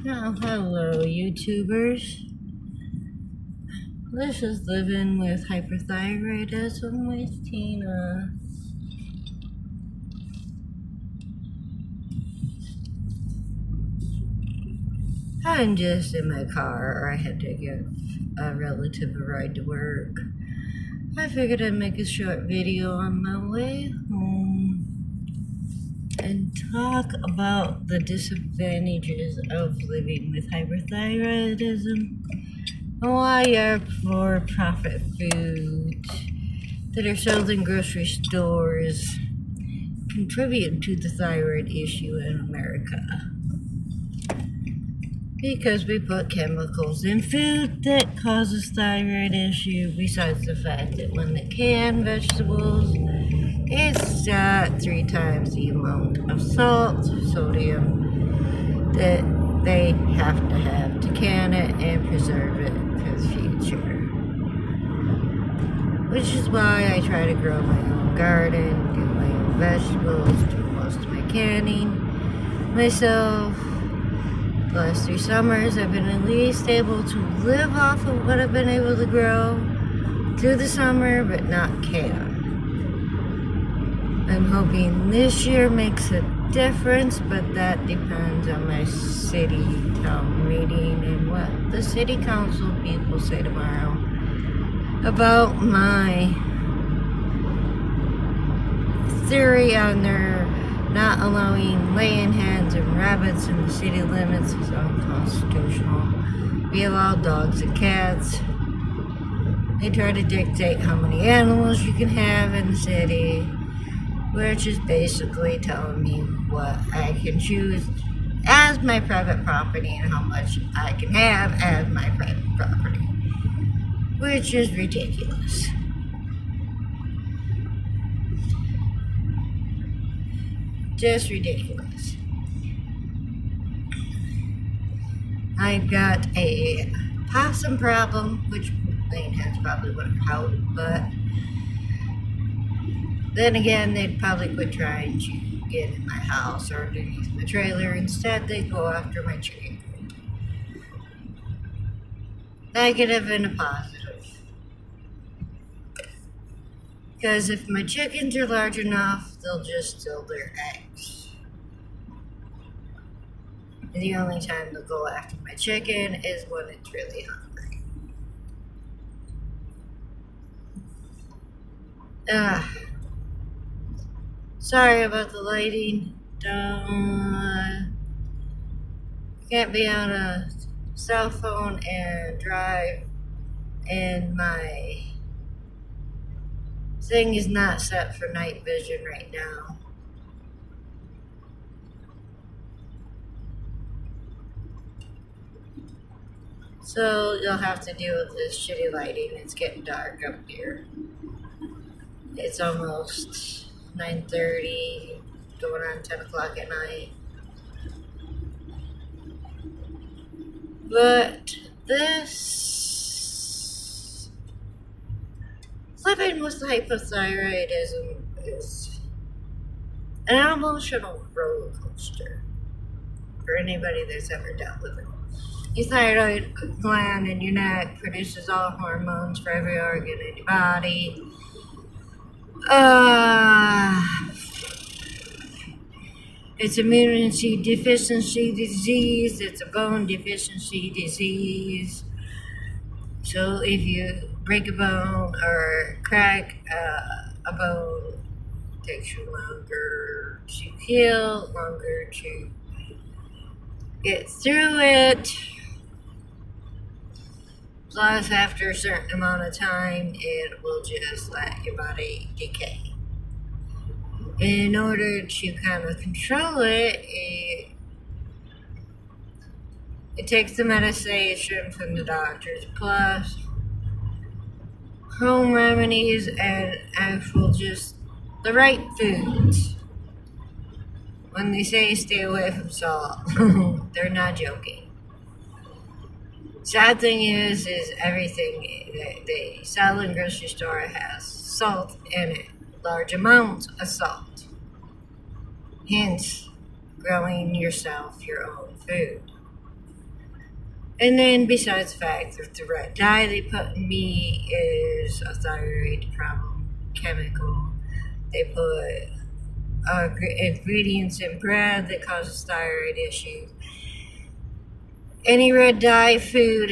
Oh, hello, YouTubers. This is living with hyperthyroidism with Tina. I'm just in my car. I had to give a relative a ride to work. I figured I'd make a short video on my way home and talk about the disadvantages of living with hyperthyroidism and why our for-profit foods that are sold in grocery stores contribute to the thyroid issue in America. Because we put chemicals in food that causes thyroid issue, besides the fact that when they can vegetables, it's got 3 times the amount of salt, sodium, that they have to can it and preserve it for the future. Which is why I try to grow my own garden, do my own vegetables, do most of my canning myself. The last 3 summers I've been at least able to live off of what I've been able to grow through the summer, but not can. I'm hoping this year makes a difference, but that depends on my city town meeting and what the city council people say tomorrow about my theory on their not allowing laying hens and rabbits in the city limits is unconstitutional. We allow dogs and cats. They try to dictate how many animals you can have in the city, which is basically telling me what I can choose as my private property and how much I can have as my private property, which is ridiculous. Just ridiculous. I've got a possum problem, which laying hens probably wouldn't help, but then again, they'd probably quit trying to get in my house or underneath my trailer. Instead, they'd go after my chicken coop. Negative and a positive. Because if my chickens are large enough, they'll just steal their eggs. And the only time they'll go after my chicken is when it's really hungry. Sorry about the lighting. Can't be on a cell phone and drive, and my thing is not set for night vision right now. So you'll have to deal with this shitty lighting. It's getting dark up here. It's almost 9:30, going on 10 o'clock at night. But this living with hypothyroidism is an emotional roller coaster for anybody that's ever dealt with it. Your thyroid gland in your neck produces all hormones for every organ in your body. It's immunity deficiency disease. It's a bone deficiency disease. So if you break a bone or crack a bone, it takes you longer to heal, longer to get through it. Plus, after a certain amount of time, it will just let your body decay. In order to kind of control it, it takes the medication from the doctors, plus home remedies and actual just the right foods. When they say stay away from salt, they're not joking. Sad thing is everything that they sell in grocery store has salt in it, large amounts of salt. Hence, growing yourself your own food. And then besides the fact that the red dye they put in me is a thyroid problem chemical. They put ingredients in bread that causes thyroid issues. Any red dye food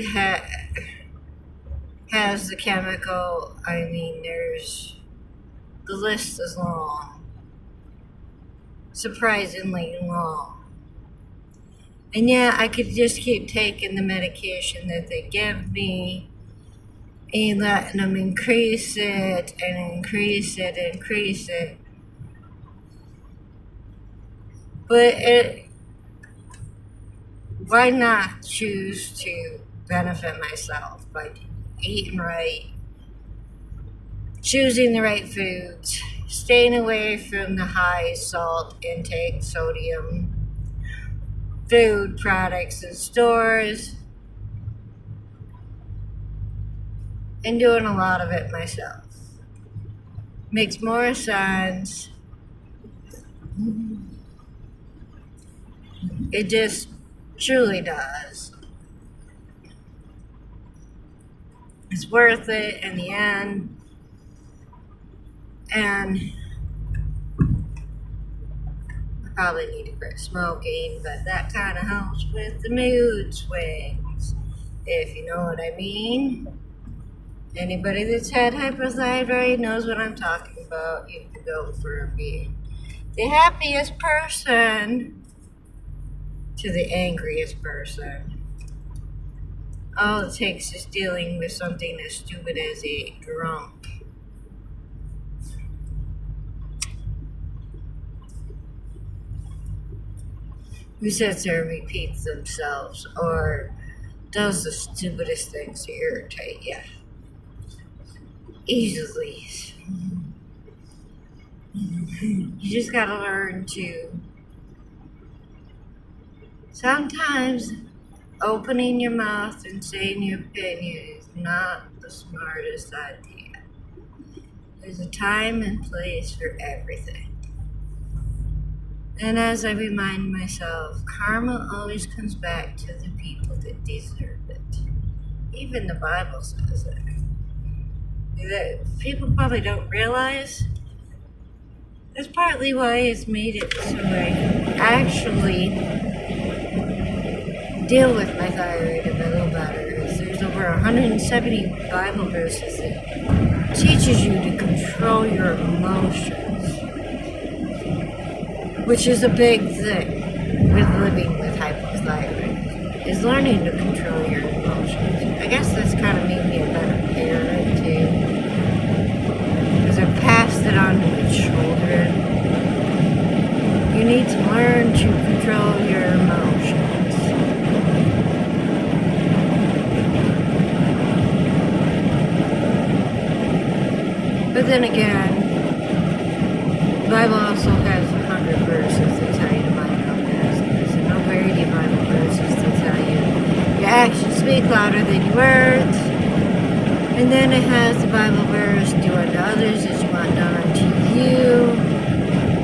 has the chemical. I mean, the list is long, surprisingly long. And yeah, I could just keep taking the medication that they give me and letting them increase it and increase it and increase it. But why not choose to benefit myself by eating right, choosing the right foods, staying away from the high salt intake, sodium, food products in stores, and doing a lot of it myself. Makes more sense. It just truly does. It's worth it in the end. And I probably need to quit smoking, but that kind of helps with the mood swings, if you know what I mean. Anybody that's had hypothyroid knows what I'm talking about. You can go for being the happiest person to the angriest person. All it takes is dealing with something as stupid as a drunk. Who sits there and repeats themselves or does the stupidest things to irritate you. Easily. You just gotta learn to sometimes opening your mouth and saying your opinion is not the smartest idea. There's a time and place for everything. And as I remind myself, karma always comes back to the people that deserve it. Even the Bible says it. That people probably don't realize. That's partly why it's made it so I can actually deal with my thyroid a little better. There's over 170 Bible verses that teaches you to control your emotions, which is a big thing with living with hypothyroid, is learning to control your emotions. I guess that's kind of made me a better parent too, because I passed it on to my children. You need to learn to control your emotions. But then again, the Bible also has 100 verses that tell you to mind your own business, and over 80 Bible verses that tell you your actions speak louder than your words. And then it has the Bible verse, do unto others as you want done unto you.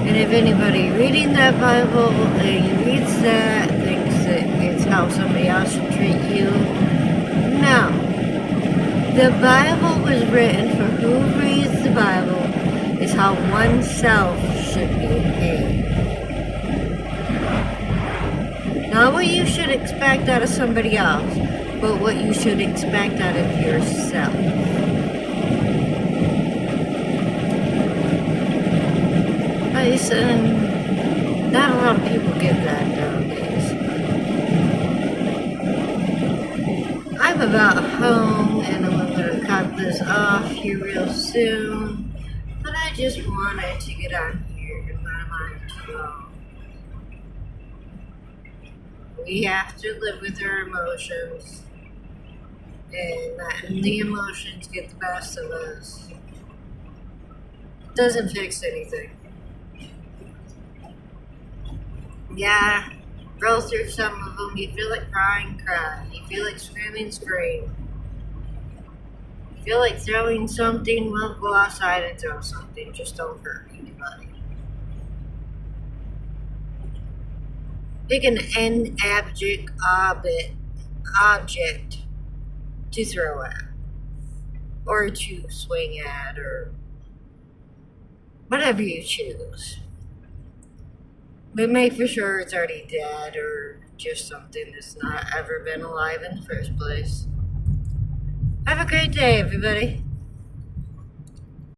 And if anybody reading that Bible and reads that thinks that it's how somebody else should treat you, no. The Bible was written for who reads the Bible is how oneself should behave. Not what you should expect out of somebody else, but what you should expect out of yourself. Not a lot of people get that nowadays. I'm about home and I'm going to cut this off here real soon. But I just wanted to get on here and my mind to go. We have to live with our emotions and letting the emotions get the best of us doesn't fix anything. Yeah, roll through some of them. You feel like crying, cry. You feel like screaming, scream. You feel like throwing something, well, go outside and throw something. Just don't hurt anybody. Pick an abject obit object to throw at, or to swing at, or whatever you choose. But make for sure it's already dead or just something that's not ever been alive in the first place. Have a great day, everybody.